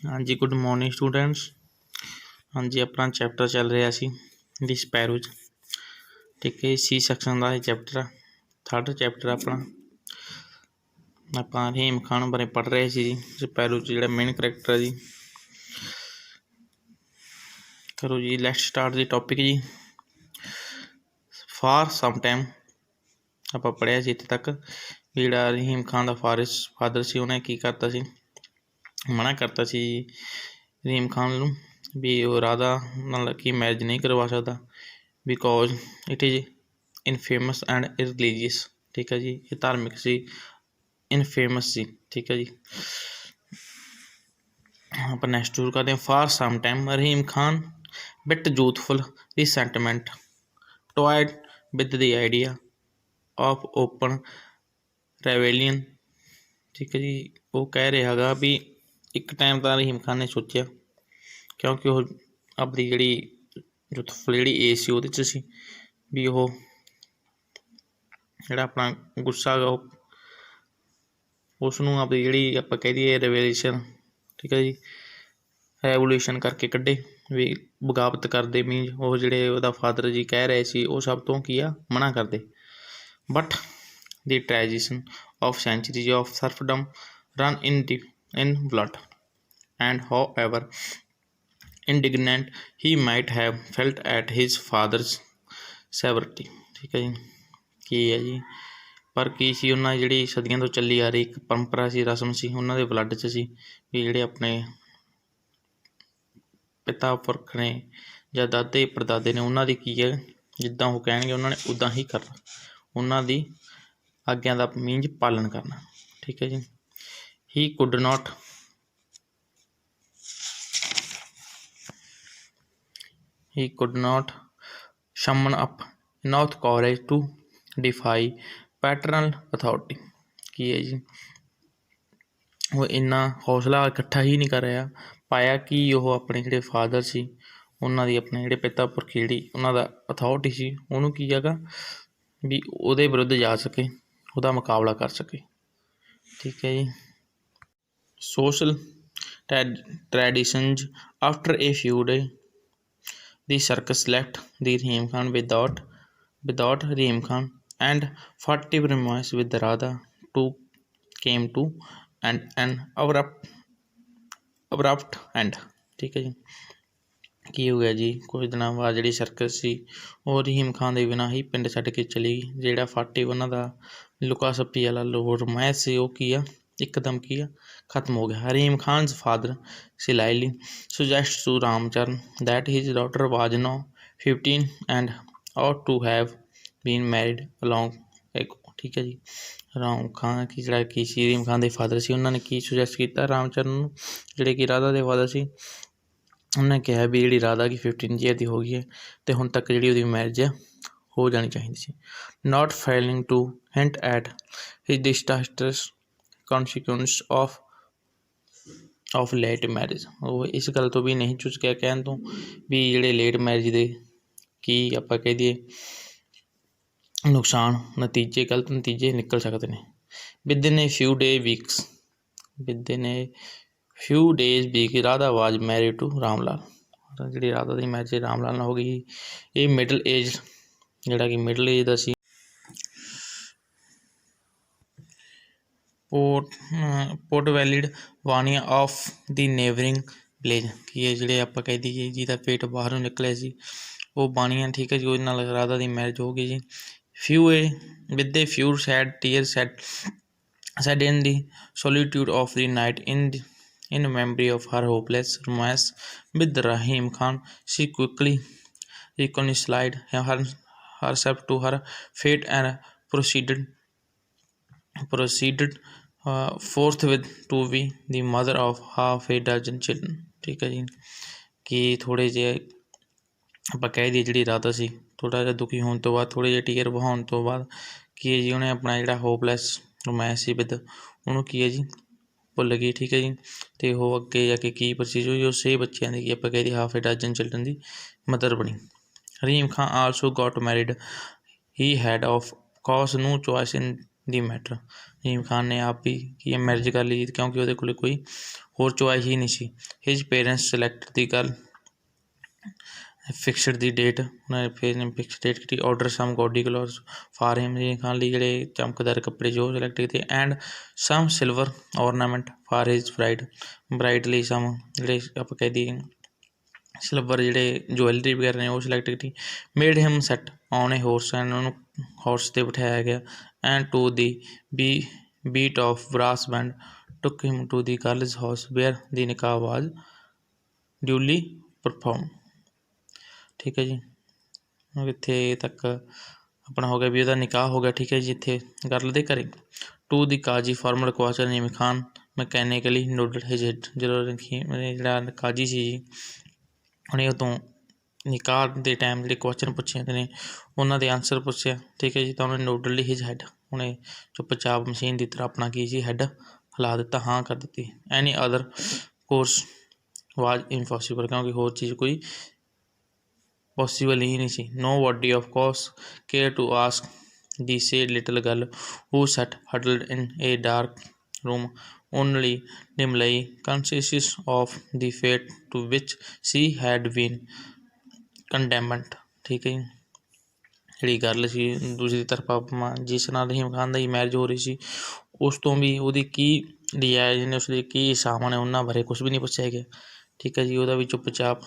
हाँ जी, good morning students. हाँ जी, अपना चैप्टर चल रहा सी दी स्पैरोज। ठीक है, सी सैक्शन का चैप्टर थर्ड चैप्टर अपना आप रहीम खान बारे पढ़ रहे सी जी। स्पैरो जो मेन करैक्टर है जी। करो जी, लैट्स स्टार्ट द टॉपिक जी। फॉर सम टाइम आप पढ़िया सी इत्थे तक भी जो रहीम खान का फादर से उन्हें की करता सी, मना करता सी रहीम खान नूं भी वो राधा नाल की मैरिज नहीं करवा सकता because it is infamous and religious. ठीक है जी, ये धार्मिक सी, इनफेमस सी। ठीक है जी, आप नैक्सट शुरू करते हैं। For some time Rahim Khan bit youthful resentment toyed with the idea of open rebellion. ठीक है जी, वो कह रहा है भी एक टाइम तो रहीम खान ने सोचा, क्योंकि वो अपनी जी यूथफुल जी एज से वो सी भी वो ਜਿਹੜਾ ਆਪਣਾ ਗੁੱਸਾ ਗਾ ਉਸ ਨੂੰ ਆਪਣੀ ਜਿਹੜੀ ਆਪਾਂ ਕਹਿ ਦਈਏ ਰਿਵੋਲੂਸ਼ਨ, ਠੀਕ ਹੈ ਜੀ, ਰੈਵੋਲੂਸ਼ਨ ਕਰਕੇ ਕੱਢੇ ਵੀ ਬਗਾਵਤ ਕਰਦੇ। ਮੀਨਜ਼ ਉਹ ਜਿਹੜੇ ਉਹਦਾ ਫਾਦਰ ਜੀ ਕਹਿ ਰਹੇ ਸੀ ਉਹ ਸਭ ਤੋਂ ਕੀ ਆ ਮਨਾ ਕਰਦੇ। But the tradition of centuries of serfdom ran in blood and however indignant he might have felt at his father's severity. ਠੀਕ ਹੈ ਜੀ, ਕੀ ਹੈ ਜੀ, ਪਰ ਕੀ ਸੀ ਉਹਨਾਂ ਦੀ ਜਿਹੜੀ ਸਦੀਆਂ ਤੋਂ ਚੱਲੀ ਆ ਰਹੀ ਇੱਕ ਪਰੰਪਰਾ ਸੀ, ਰਸਮ ਸੀ, ਉਹਨਾਂ ਦੇ ਬਲੱਡ 'ਚ ਸੀ ਵੀ ਜਿਹੜੇ ਆਪਣੇ ਪਿਤਾ ਪੁਰਖ ਨੇ ਜਾਂ ਦਾਦੇ ਪੜਦਾਦੇ ਨੇ ਉਹਨਾਂ ਦੀ ਕੀ ਹੈ, ਜਿੱਦਾਂ ਉਹ ਕਹਿਣਗੇ ਉਹਨਾਂ ਨੇ ਉੱਦਾਂ ਹੀ ਕਰਨਾ, ਉਹਨਾਂ ਦੀ ਆਗਿਆ ਦਾ ਮੀਨਜ਼ ਪਾਲਣ ਕਰਨਾ। ਠੀਕ ਹੈ ਜੀ, he could not summon up enough courage to defy paternal authority. ਕੀ ਹੈ ਜੀ, ਉਹ ਇੰਨਾ ਹੌਸਲਾ ਇਕੱਠਾ ਹੀ ਨਹੀਂ ਕਰ ਰਿਹਾ ਪਾਇਆ ਕਿ ਉਹ ਆਪਣੇ ਜਿਹੜੇ ਫਾਦਰ ਸੀ ਉਹਨਾਂ ਦੀ, ਆਪਣੇ ਜਿਹੜੇ ਪਿਤਾ ਪੁਰਖ ਜਿਹੜੀ ਉਹਨਾਂ ਦਾ ਅਥਾਰਟੀ ਸੀ ਉਹਨੂੰ ਕੀ ਹੈਗਾ ਵੀ ਉਹਦੇ ਵਿਰੁੱਧ ਜਾ ਸਕੇ, ਉਹਦਾ ਮੁਕਾਬਲਾ ਕਰ ਸਕੇ। ਠੀਕ ਹੈ ਜੀ, social traditions after a few day the circus left the Rahim Khan without Rahim Khan and furtive romance with Radha came to an abrupt end। ठीक है जी, ਕੀ ਹੋ ਗਿਆ ਜੀ, ਕੁਝ ਦਿਨਾਂ ਬਾਅਦ ਜਿਹੜੀ ਸਰਕਸ ਸੀ ਉਹ ਰਹੀਮ ਖਾਨ ਦੇ ਬਿਨਾਂ ਹੀ ਪਿੰਡ ਛੱਡ ਕੇ ਚਲੀ ਗਈ। ਜਿਹੜਾ ਫਾਟਿਵ ਉਹਨਾਂ ਦਾ ਲੁਕਾ ਛੱਪੀ ਵਾਲਾ ਰੋਮਾਂਸ ਸੀ ਉਹ ਕੀ ਆ ਇੱਕਦਮ ਕੀ ਆ ਖਤਮ ਹੋ ਗਿਆ। Rahim ਖਾਨ's father slyly suggests to Ramcharan that his daughter was now 15 and ought to have been married long ago। ਠੀਕ ਹੈ ਜੀ, ਰਾਮ ਖਾਨ ਕੀ ਜਿਹੜਾ ਕੀ ਸੀ ਰਹੀਮ ਖਾਨ ਦੇ ਫਾਦਰ ਸੀ ਉਹਨਾਂ ਨੇ ਕੀ ਸੁਜੈਸਟ ਕੀਤਾ ਰਾਮਚਰਨ ਨੂੰ, ਜਿਹੜੇ ਕਿ ਰਾਧਾ ਦੇ ਫਾਦਰ ਸੀ। ਉਹਨੇ ਕਿਹਾ ਵੀ ਜਿਹੜੀ ਰਾਧਾ ਕੀ 15 ਈਅਰ ਦੀ ਹੋ ਗਈ ਹੈ ਅਤੇ ਹੁਣ ਤੱਕ ਜਿਹੜੀ ਉਹਦੀ ਮੈਰਿਜ ਆ ਹੋ ਜਾਣੀ ਚਾਹੀਦੀ ਸੀ। Not failing to hint at his disastrous consequence of late marriage. ਉਹ ਇਸ ਗੱਲ ਤੋਂ ਵੀ ਨਹੀਂ ਝੁਕਿਆ ਕਹਿਣ ਤੋਂ ਵੀ ਜਿਹੜੇ ਲੇਟ ਮੈਰਿਜ ਦੇ ਕੀ ਆਪਾਂ ਕਹਿ ਦਈਏ ਨੁਕਸਾਨ ਨਤੀਜੇ, ਗਲਤ ਨਤੀਜੇ ਨਿਕਲ ਸਕਦੇ ਨੇ। Within a few days week Radha was married to Ram Lal. ਜਿਹੜੀ ਰਾਧਾ ਦੀ ਮੈਰਿਜ ਰਾਮ ਲਾਲ ਨਾਲ ਹੋ ਗਈ। ਇਹ ਮਿਡਲ ਏਜ ਜਿਹੜਾ ਕਿ ਮਿਡਲ ਏਜ ਦਾ ਸੀ। ਪੋਰਟ ਵੈਲਿਡ ਵਾਨੀਆ ਆਫ ਦੀ ਨੇਬਰਿੰਗ ਵਿਲੇਜ। ਕੀ ਹੈ ਜਿਹੜੇ ਆਪਾਂ ਕਹਿ ਦਈਏ ਜਿਹਦਾ ਪੇਟ ਬਾਹਰੋਂ ਨਿਕਲਿਆ ਸੀ ਉਹ ਬਾਨੀਆ। ਠੀਕ ਹੈ ਜੀ, ਉਹਦੇ ਨਾਲ ਰਾਧਾ ਦੀ ਮੈਰਿਜ ਹੋ ਗਈ ਜੀ। With a few sad tear shed in the solitude of the night in memory of her hopeless romance with Rahim Khan, she quickly reconciled herself to her fate and proceeded forthwith to be the mother of half a dozen children। ਠੀਕ ਹੈ ਜੀ, ਕਿ ਥੋੜ੍ਹੇ ਜਿਹੇ ਆਪਾਂ ਕਹਿ ਦਈਏ ਜਿਹੜੀ ਰਾਧਾ ਸੀ ਥੋੜ੍ਹਾ ਜਿਹਾ ਦੁਖੀ ਹੋਣ ਤੋਂ ਬਾਅਦ, ਥੋੜ੍ਹੇ ਜਿਹੇ ਟੀਅਰ ਵਹਾਉਣ ਤੋਂ ਬਾਅਦ ਕੀ ਹੈ ਜੀ ਉਹਨੇ ਆਪਣਾ ਜਿਹੜਾ ਹੋਪਲੈਸ ਰੋਮੈਂਸ ਸੀ ਵਿਦ ਉਹਨੂੰ ਕੀ ਹੈ ਜੀ ਭੁੱਲ ਗਈ। ਠੀਕ ਹੈ ਜੀ, ਅਤੇ ਉਹ ਅੱਗੇ ਜਾ ਕੇ ਕੀ ਪ੍ਰੋਸੀਜ ਹੋਈ ਉਹ 6 ਬੱਚਿਆਂ ਦੀ ਕੀ ਆਪਾਂ ਕਹਿ ਦਈਏ ਹਾਫ ਏ ਡਜ਼ਨ ਚਿਲਡਰਨ ਦੀ ਮਦਰ ਬਣੀ। Rahim Khan also got married he had of course no choice in the matter. Rahim Khan ਨੇ ਆਪ ਵੀ ਕੀ ਹੈ ਮੈਰਿਜ ਕਰ ਲਈ ਕਿਉਂਕਿ ਉਹਦੇ ਕੋਲ ਕੋਈ ਹੋਰ ਚੋਇਸ ਹੀ ਨਹੀਂ ਸੀ। His parents select the girl fixed the date, ਉਹਨਾਂ ਨੇ ਫਿਰ ਫਿਕਸ ਡੇਟ ਕੀਤੀ। Order some goodly clothes for him, Rahim Khan ਲਈ ਜਿਹੜੇ ਚਮਕਦਾਰ ਕੱਪੜੇ ਜੋ ਸਿਲੈਕਟ ਕੀਤੇ। And some silver ornament for his bride ਲਈ ਸਮ ਜਿਹੜੇ ਆਪਾਂ ਕਹਿ ਦਈਏ ਸਿਲਵਰ ਜਿਹੜੇ ਜੁਐਲਰੀ ਵਗੈਰਾ ਨੇ ਉਹ ਸਿਲੈਕਟ ਕੀਤੀ। Made him sit on a horse, and ਉਹਨੂੰ ਹੋਰਸ 'ਤੇ ਬਿਠਾਇਆ ਗਿਆ। And to the beat of brass band took him to the girl's house where the nikah was duly perform. ਠੀਕ ਹੈ ਜੀ, ਇੱਥੇ ਤੱਕ ਆਪਣਾ ਹੋ ਗਿਆ ਵੀ ਉਹਦਾ ਨਿਕਾਹ ਹੋ ਗਿਆ। ਠੀਕ ਹੈ ਜੀ, ਇੱਥੇ ਗਰਲ ਦੇ ਘਰੇ। ਟੂ ਦੀ ਕਾਜੀ ਫਾਰਮਲ ਕੁਆਚਰ ਰਹੀਮ ਖਾਨ ਮਕੈਨੀਕਲੀ ਨੋਡਡ ਹਿਜ ਹਿੱਡ, ਜਦੋਂ ਜਿਹੜਾ ਕਾਜੀ ਸੀ ਉਹਨੇ ਉਦੋਂ ਨਿਕਾਹ ਦੇ ਟਾਈਮ ਜਿਹੜੇ ਕੁਐਸਚਨ ਪੁੱਛੇ ਨੇ ਉਹਨਾਂ ਦੇ ਆਨਸਰ ਪੁੱਛਿਆ। ਠੀਕ ਹੈ ਜੀ, ਤਾਂ ਉਹਨੇ ਨੋਡਡ ਲਈ ਹਿਜ ਹੈਡ, ਉਹਨੇ ਚੁੱਪ-ਚਾਪ ਮਸ਼ੀਨ ਦੀ ਤਰ੍ਹਾਂ ਆਪਣਾ ਕੀ ਸੀ ਹੈਡ ਹਿਲਾ ਦਿੱਤਾ, ਹਾਂ ਕਰ ਦਿੱਤੀ। Any other course was impossible, ਕਿਉਂਕਿ ਹੋਰ ਚੀਜ਼ ਕੋਈ ਪੋਸੀਬਲ ਹੀ ਨਹੀਂ ਸੀ। Nobody of course care to ask the sad little girl who sat huddled in a dark room only dimly conscious of the fate to which she had been condemned। ਠੀਕ ਹੈ ਜੀ, ਜਿਹੜੀ ਗੱਲ ਸੀ ਦੂਸਰੀ ਤਰਫ ਆਪਾਂ ਜਿਸ ਨਾਲ ਰਹੀਮ ਖਾਨ ਦੀ ਮੈਰਿਜ ਹੋ ਰਹੀ ਸੀ ਉਸ ਤੋਂ ਵੀ ਉਹਦੀ ਕੀ ਰਿਆਇਜ ਨੇ, ਉਸਦੇ ਕੀ ਹਿਸਾਬ ਨੇ, ਉਹਨਾਂ ਬਾਰੇ ਕੁਛ ਵੀ ਨਹੀਂ ਪੁੱਛਿਆ ਗਿਆ। ਠੀਕ ਹੈ ਜੀ, ਉਹਦਾ ਵੀ ਚੁੱਪ-ਚਾਪ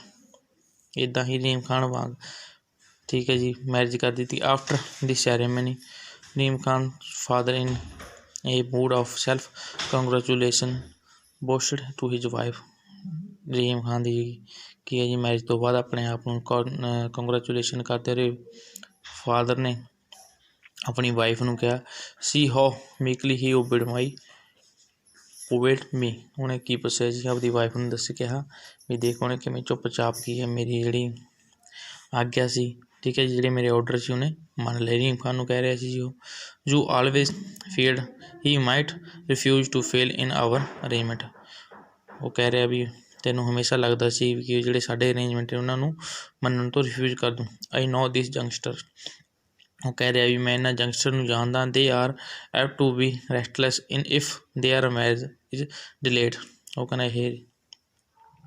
ਇੱਦਾਂ ਹੀ ਰਹੀਮ ਖਾਨ ਵਾਂਗ ਠੀਕ ਹੈ ਜੀ ਮੈਰਿਜ ਕਰ ਦਿੱਤੀ। After the ceremony Rahim Khan father in a mood of self congratulation boasted to his wife, Rahim Khan ਦੀ ਕੀ ਹੈ ਜੀ ਮੈਰਿਜ ਤੋਂ ਬਾਅਦ ਆਪਣੇ ਆਪ ਨੂੰ ਕੰਗ੍ਰੈਚੁਲੇਸ਼ਨ ਕਰਦੇ ਰਹੇ ਫਾਦਰ ਨੇ ਆਪਣੀ ਵਾਈਫ ਨੂੰ ਕਿਹਾ। ਸੀ ਹਾਊ ਮੀਕਲੀ ਹੀ ਓਬੇਡ ਮੀ, ਉਹਨੇ ਕੀ ਪੁੱਛਿਆ ਜੀ ਆਪਣੀ ਵਾਈਫ ਨੂੰ ਦੱਸ ਕਿਹਾ ਵੀ ਦੇਖ ਉਹਨੇ ਕਿਵੇਂ ਚੁੱਪ-ਚਾਪ ਕੀ ਹੈ ਮੇਰੀ ਜਿਹੜੀ ਆਗਿਆ ਸੀ। ਠੀਕ ਹੈ ਜੀ, ਜਿਹੜੇ ਮੇਰੇ ਔਡਰ ਸੀ ਉਹਨੇ ਮੰਨ ਲਏ। ਰਹੀਮ ਖਾਨ ਨੂੰ ਕਹਿ ਰਿਹਾ ਸੀ ਜੀ ਉਹ you always feared he might refuse to fail in our arrangement, ਉਹ ਕਹਿ ਰਿਹਾ ਵੀ ਤੈਨੂੰ ਹਮੇਸ਼ਾ ਲੱਗਦਾ ਸੀ ਕਿ ਜਿਹੜੇ ਸਾਡੇ ਅਰੇਂਜਮੈਂਟ ਉਹਨਾਂ ਨੂੰ ਮੰਨਣ ਤੋਂ ਰਿਫਿਊਜ਼ ਕਰ ਦੂੰ। ਆਈ ਨੋ ਦਿਸ ਯੰਗਸਟਰ, ਉਹ ਕਹਿ ਰਿਹਾ ਵੀ ਮੈਂ ਇਹਨਾਂ ਯੰਗਸਟਰ ਨੂੰ ਜਾਣਦਾ। They are apt to be restless in if their marriage is delayed, ਉਹ ਕਹਿੰਦਾ ਇਹ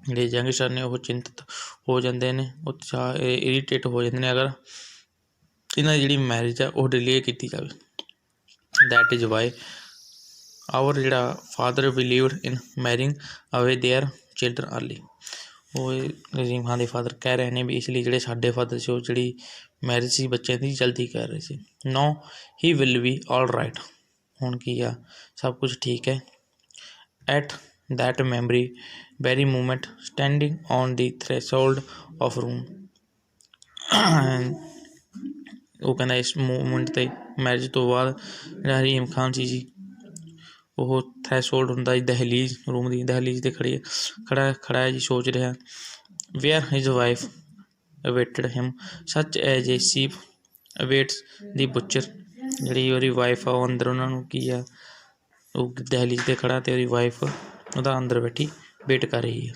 ਜਿਹੜੇ ਯੰਗਸਟਰ ਨੇ ਉਹ ਚਿੰਤਤ ਹੋ ਜਾਂਦੇ ਨੇ, ਉਤਸ਼ਾਹ ਇਰੀਟੇਟ ਹੋ ਜਾਂਦੇ ਨੇ ਅਗਰ ਇਹਨਾਂ ਦੀ ਜਿਹੜੀ ਮੈਰਿਜ ਆ ਉਹ ਡਿਲੇ ਕੀਤੀ ਜਾਵੇ। ਦੈਟ ਇਜ਼ ਵਾਈ ਆਵਰ ਜਿਹੜਾ ਫਾਦਰ ਬਿਲੀਵਡ ਇਨ ਮੈਰਿੰਗ ਅਵੇ ਦੇਅਰ ਚਿਲਡਰਨ ਅਰਲੀ, ਉਹ ਰਹੀਮ ਖਾਨ ਦੇ ਫਾਦਰ ਕਹਿ ਰਹੇ ਨੇ ਵੀ ਇਸ ਲਈ ਜਿਹੜੇ ਸਾਡੇ ਫਾਦਰ ਸੀ ਉਹ ਜਿਹੜੀ ਮੈਰਿਜ ਸੀ ਬੱਚਿਆਂ ਦੀ ਜਲਦੀ ਕਰ ਰਹੇ ਸੀ। No he will be all right, ਹੁਣ ਕੀ ਆ ਸਭ ਕੁਝ ਠੀਕ ਹੈ। At that very moment standing on the threshold of room, ਉਹ ਕਹਿੰਦਾ ਇਸ ਮੂਮੈਂਟ 'ਤੇ ਮੈਰਿਜ ਤੋਂ ਬਾਅਦ ਜਿਹੜਾ ਰਹੀਮ ਖਾਨ ਸੀ ਜੀ ਉਹ ਥ੍ਰੈਸ਼ੋਲਡ ਹੁੰਦਾ ਜੀ ਦਹਲੀਜ਼, ਰੂਮ ਦੀ ਦਹਲੀਜ਼ 'ਤੇ ਖੜਾ ਹੈ ਜੀ ਸੋਚ ਰਿਹਾ। ਵੇਅਰ ਹਿਜ ਵਾਈਫ ਅਵੇਟਡ ਹਿਮ ਸੱਚ as a sheep ਅਵੇਟਸ the butcher, ਜਿਹੜੀ ਉਹਦੀ ਵਾਈਫ ਆ ਉਹ ਅੰਦਰ ਉਹਨਾਂ ਨੂੰ ਕੀ ਆ ਉਹ ਦਹਲੀਜ਼ 'ਤੇ ਖੜਾ ਅਤੇ ਉਹਦੀ ਵਾਈਫ ਉਹਦਾ ਅੰਦਰ ਬੈਠੀ ਵੇਟ ਕਰ ਰਹੀ ਹੈ।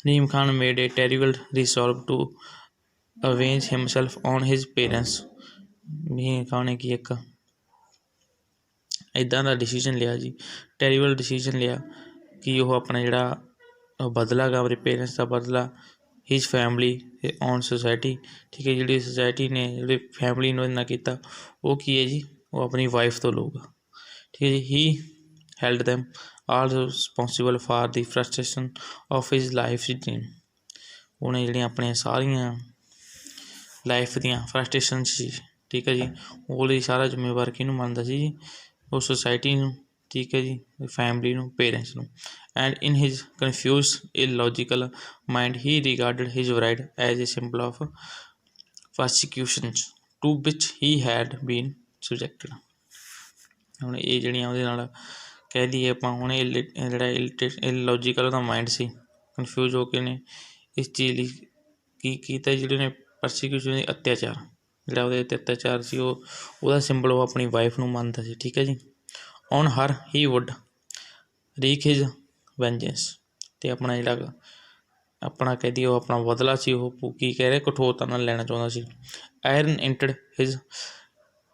Rahim Khan made a terrible resolve to avenge himself on his parents, Rahim Khan ਨੇ ਕੀ ਇੱਕ ਇੱਦਾਂ ਦਾ ਡਿਸੀਜ਼ਨ ਲਿਆ ਜੀ, ਟੈਰੀਬਲ ਡਿਸੀਜ਼ਨ ਲਿਆ ਕਿ ਉਹ ਆਪਣਾ ਜਿਹੜਾ ਬਦਲਾ ਗਾ ਆਪਣੇ ਪੇਰੈਂਟਸ ਦਾ ਬਦਲਾ ਹਿਜ ਫੈਮਿਲੀ ਔਨ ਸੁਸਾਇਟੀ। ਠੀਕ ਹੈ, ਜਿਹੜੀ ਸੁਸਾਇਟੀ ਨੇ ਜਿਹੜੀ ਫੈਮਿਲੀ ਨੂੰ ਇੰਨਾ ਕੀਤਾ ਉਹ ਕੀ ਹੈ ਜੀ ਉਹ ਆਪਣੀ ਵਾਈਫ ਤੋਂ ਲਊਗਾ। ਠੀਕ ਹੈ ਜੀ, he held them all responsible for the frustration of his life dream, ਉਹਨੇ ਜਿਹੜੀਆਂ ਆਪਣੀਆਂ ਸਾਰੀਆਂ ਲਾਈਫ ਦੀਆਂ ਫਰਸਟ੍ਰੇਸ਼ਨ ਸੀ ਠੀਕ ਹੈ ਜੀ ਉਹਦੇ ਸਾਰਾ ਜ਼ਿੰਮੇਵਾਰ ਕਿਹਨੂੰ ਮੰਨਦਾ ਸੀ ਜੀ ਉਹ ਸੁਸਾਇਟੀ ਨੂੰ। ਠੀਕ ਹੈ ਜੀ, ਫੈਮਿਲੀ ਨੂੰ, ਪੇਰੈਂਟਸ ਨੂੰ। And in his confused illogical mind he regarded his bride as a symbol of persecutions to which he had been subjected. ਹੁਣ ਇਹ ਜਿਹੜੀਆਂ ਉਹਦੇ ਨਾਲ ਕਹਿ ਦਈਏ ਆਪਾਂ ਹੁਣ ਇਹ ਜਿਹੜਾ ਇਲੌਜੀਕਲ ਉਹਦਾ ਮਾਈਂਡ ਸੀ ਕਨਫਿਊਜ਼ ਹੋ ਕੇ ਨੇ ਇਸ ਚੀਜ਼ ਲਈ ਕੀ ਕੀਤਾ ਜਿਹੜੇ ਨੇ ਪ੍ਰੋਸੀਕਿਊਸ਼ਨ ਦੀ ਅੱਤਿਆਚਾਰ, ਜਿਹੜਾ ਉਹਦੇ 'ਤੇ ਅੱਤਿਆਚਾਰ ਸੀ ਉਹ ਉਹਦਾ ਸਿੰਬਲ ਉਹ ਆਪਣੀ ਵਾਈਫ ਨੂੰ ਮੰਨਦਾ ਸੀ। ਠੀਕ ਹੈ ਜੀ, on her he wood ਰੀਕ his ਵੈਂਜੈਂਸ, ਅਤੇ ਆਪਣਾ ਜਿਹੜਾ ਆਪਣਾ ਕਹਿ ਦਈਏ ਉਹ ਆਪਣਾ ਬਦਲਾ ਸੀ ਉਹ ਕੀ ਕਹਿ ਰਿਹਾ ਕਠੋਰਤਾ ਨਾਲ ਲੈਣਾ ਚਾਹੁੰਦਾ ਸੀ। Iron entered his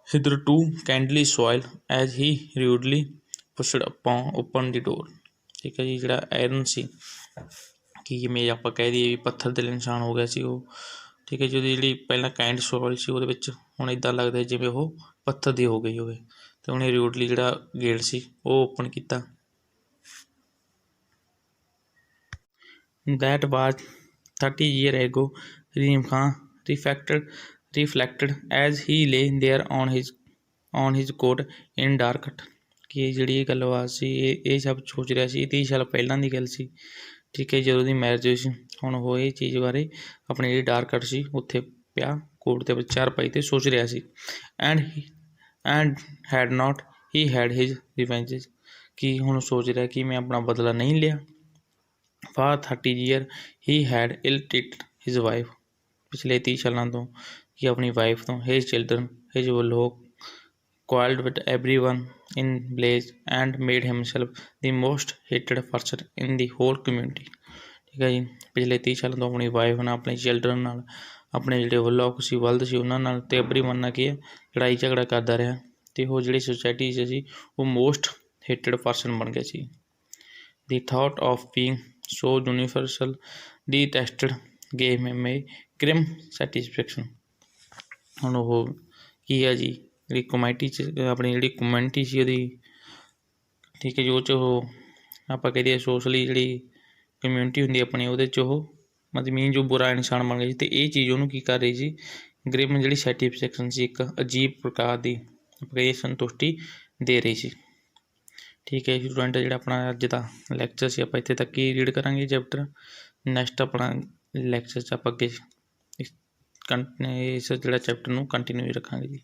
hitherto kindly soil as he rudely pushed upon open the door। ਠੀਕ ਹੈ ਜੀ। ਜਿਹੜਾ ਆਇਰਨ ਸੀ ਕਿ ਜਿਵੇਂ ਆਪਾਂ ਕਹਿ ਦਈਏ ਵੀ ਪੱਥਰ ਦੇ ਇਨਸਾਨ ਹੋ ਗਿਆ ਸੀ ਉਹ। ਠੀਕ ਹੈ ਜੀ। ਉਹਦੀ ਜਿਹੜੀ ਪਹਿਲਾਂ ਕਾਇੰਡ ਸੋਇਲ ਸੀ ਉਹਦੇ ਵਿੱਚ ਹੁਣ ਇੱਦਾਂ ਲੱਗਦਾ ਜਿਵੇਂ ਉਹ ਪੱਥਰ ਦੀ ਹੋ ਗਈ ਹੋਵੇ, ਅਤੇ ਉਹਨੇ ਰਿਊਡਲੀ ਜਿਹੜਾ ਗੇਟ ਸੀ ਉਹ ਓਪਨ ਕੀਤਾ। That was 30 years ago, Reem Khan reflected as he lay there on his cot in dark hut। ਕਿ ਜਿਹੜੀ ਇਹ ਗੱਲਬਾਤ ਸੀ ਇਹ ਸਭ ਸੋਚ ਰਿਹਾ ਸੀ। 30 ਸਾਲ ਪਹਿਲਾਂ ਦੀ ਗੱਲ ਸੀ। ਠੀਕ ਹੈ। ਜਦੋਂ ਦੀ ਮੈਰਿਜ ਹੋਈ ਸੀ ਹੁਣ ਉਹ ਇਹ ਚੀਜ਼ ਬਾਰੇ ਆਪਣੀ ਜਿਹੜੀ ਡਾਰਕ ਹਟ ਸੀ ਉੱਥੇ ਪਿਆ ਕੋਟ ਦੇ ਵਿੱਚ ਚਾਰਪਾਈ 'ਤੇ ਸੋਚ ਰਿਹਾ ਸੀ। And had not he had his revenges. ਕਿ ਹੁਣ ਸੋਚ ਰਿਹਾ ਕਿ ਮੈਂ ਆਪਣਾ ਬਦਲਾ ਨਹੀਂ ਲਿਆ। For 30 years he had ill-treated his wife। ਪਿਛਲੇ 30 ਸਾਲਾਂ ਤੋਂ ਕਿ ਆਪਣੀ ਵਾਈਫ ਤੋਂ his children his ਲੋਕ quarrelled with everyone in village and made himself the most hated person in the whole community। ਠੀਕ ਹੈ ਜੀ। ਪਿਛਲੇ 30 ਸਾਲਾਂ ਤੋਂ ਆਪਣੀ ਵਾਈਫ ਨਾਲ, ਆਪਣੇ ਚਿਲਡਰਨ ਨਾਲ, ਆਪਣੇ ਜਿਹੜੇ ਉਹ ਲੋਕ ਸੀ ਬਲਦ ਸੀ ਉਹਨਾਂ ਨਾਲ, ਅਤੇ ਐਵਰੀਵਨ ਨਾਲ ਕੀ ਹੈ ਲੜਾਈ ਝਗੜਾ ਕਰਦਾ ਰਿਹਾ, ਅਤੇ ਉਹ ਜਿਹੜੀ ਸੁਸਾਇਟੀ 'ਚ ਸੀ ਉਹ ਮੋਸਟ ਹੇਟਡ ਪਰਸਨ ਬਣ ਗਿਆ ਸੀ। The thought of being so universal detested gave him a grim satisfaction। ਹੁਣ ਉਹ ਕੀ ਹੈ ਜੀ ਜਿਹੜੀ ਕਮੇਟੀ 'ਚ ਆਪਣੀ ਜਿਹੜੀ ਕਮਿਊਨਿਟੀ ਸੀ ਉਹਦੀ, ਠੀਕ ਹੈ ਜੀ, ਉਹ 'ਚ ਉਹ ਆਪਾਂ ਕਹਿ ਦਈਏ ਸੋਸ਼ਲੀ ਜਿਹੜੀ ਕਮਿਊਨਿਟੀ ਹੁੰਦੀ ਆਪਣੀ ਉਹਦੇ 'ਚ ਉਹ ਮਤਲਬ ਮੀਨ ਜੋ ਬੁਰਾ ਇਨਸਾਨ ਬਣ ਗਿਆ ਸੀ, ਅਤੇ ਇਹ ਚੀਜ਼ ਉਹਨੂੰ ਕੀ ਕਰ ਰਹੀ ਸੀ ਗ੍ਰਿਮ ਜਿਹੜੀ ਸੈਟੀਸਫੈਕਸ਼ਨ ਸੀ ਇੱਕ ਅਜੀਬ ਪ੍ਰਕਾਰ ਦੀ ਆਪਾਂ ਕਹੀਏ ਸੰਤੁਸ਼ਟੀ ਦੇ ਰਹੀ ਸੀ। ਠੀਕ ਹੈ ਸਟੂਡੈਂਟ, ਜਿਹੜਾ ਆਪਣਾ ਅੱਜ ਦਾ ਲੈਕਚਰ ਸੀ ਆਪਾਂ ਇੱਥੇ ਤੱਕ ਹੀ ਰੀਡ ਕਰਾਂਗੇ ਚੈਪਟਰ। ਨੈਕਸਟ ਆਪਣਾ ਲੈਕਚਰ 'ਚ ਆਪਾਂ ਅੱਗੇ ਇਸ ਜਿਹੜਾ ਚੈਪਟਰ ਨੂੰ ਕੰਟੀਨਿਊ ਰੱਖਾਂਗੇ ਜੀ।